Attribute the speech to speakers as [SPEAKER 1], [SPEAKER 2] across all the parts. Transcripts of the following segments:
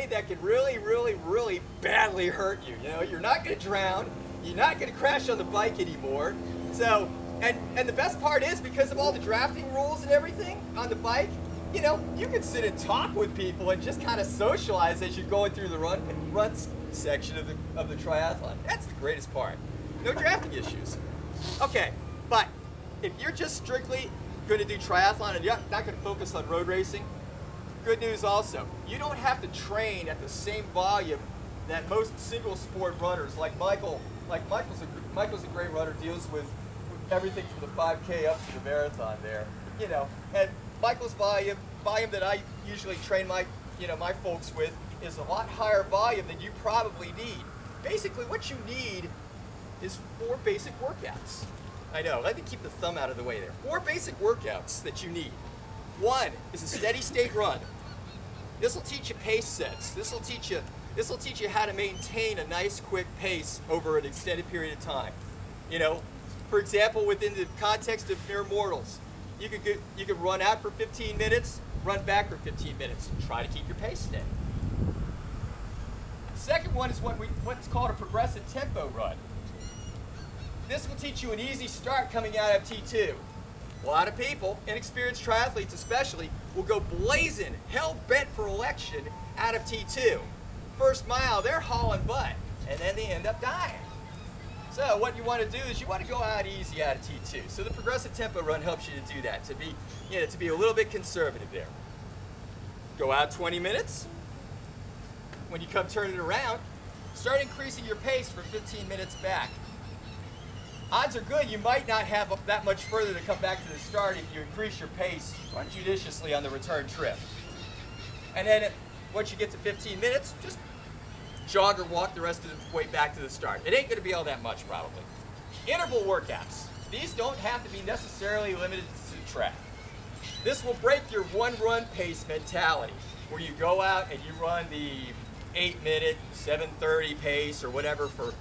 [SPEAKER 1] way that can really, really, really badly hurt you. You know, you're not going to drown. You're not going to crash on the bike anymore. So, and the best part is, because of all the drafting rules and everything on the bike, you know, you can sit and talk with people and just kind of socialize as you're going through the run section of the triathlon. That's the greatest part. No drafting issues. Okay, but if you're just strictly going to do triathlon and you're not going to focus on road racing, good news also. You don't have to train at the same volume that most single sport runners, like Michael. Michael's a great runner, deals with everything from the 5K up to the marathon there. You know, and Michael's volume that I usually train my folks with is a lot higher volume than you probably need. Basically, what you need is 4 basic workouts. I know, let me keep the thumb out of the way there. 4 basic workouts that you need. 1 is a steady state run. This will teach you pace sets. This will teach you how to maintain a nice quick pace over an extended period of time. You know, for example, within the context of mere mortals, you could run out for 15 minutes, run back for 15 minutes, and try to keep your pace steady. The second one is what's called a progressive tempo run. This will teach you an easy start coming out of T2. A lot of people, inexperienced triathletes especially, will go blazing, hell-bent for election out of T2. First mile, they're hauling butt, and then they end up dying. So what you want to do is you want to go out easy out of T2. So the progressive tempo run helps you to do that, to be a little bit conservative there. Go out 20 minutes. When you come turning around, start increasing your pace for 15 minutes back. Odds are good you might not have that much further to come back to the start if you increase your pace, run judiciously on the return trip. And then once you get to 15 minutes, just jog or walk the rest of the way back to the start. It ain't going to be all that much, probably. Interval workouts. These don't have to be necessarily limited to the track. This will break your one-run pace mentality, where you go out and you run the 8-minute, 7:30 pace or whatever for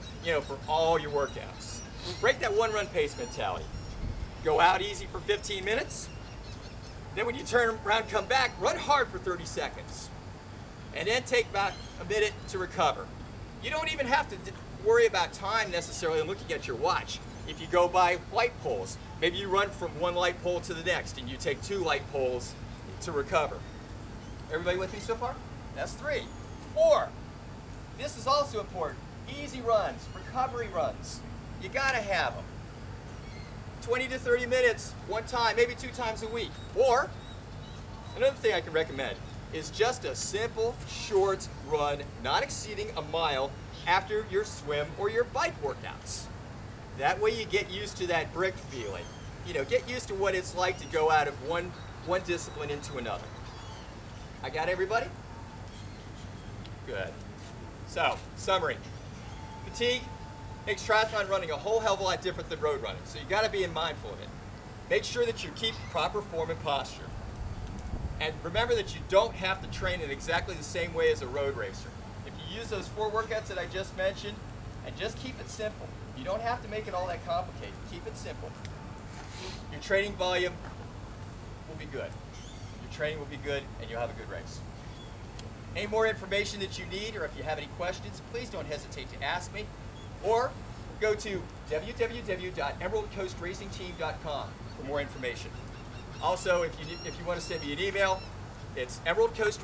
[SPEAKER 1] all your workouts. Break that one-run pace mentality. Go out easy for 15 minutes. Then when you turn around, come back, run hard for 30 seconds. And then take about a minute to recover. You don't even have to worry about time necessarily looking at your watch. If you go by light poles, maybe you run from one light pole to the next and you take 2 light poles to recover. Everybody with me so far? That's 3. 4, this is also important. Easy runs, recovery runs. You gotta have them. 20 to 30 minutes, one time, maybe 2 times a week. Or, another thing I can recommend is just a simple, short run, not exceeding a mile after your swim or your bike workouts. That way you get used to that brick feeling. You know, get used to what it's like to go out of one discipline into another. I got everybody? Good. So, summary. Fatigue makes triathlon running a whole hell of a lot different than road running, so you got to be mindful of it. Make sure that you keep proper form and posture. And remember that you don't have to train in exactly the same way as a road racer. If you use those 4 workouts that I just mentioned, and just keep it simple. You don't have to make it all that complicated. Keep it simple. Your training volume will be good. Your training will be good, and you'll have a good race. Any more information that you need, or if you have any questions, please don't hesitate to ask me. Or go to www.emeraldcoastracingteam.com for more information. Also, if you want to send me an email, it's emeraldcoastracing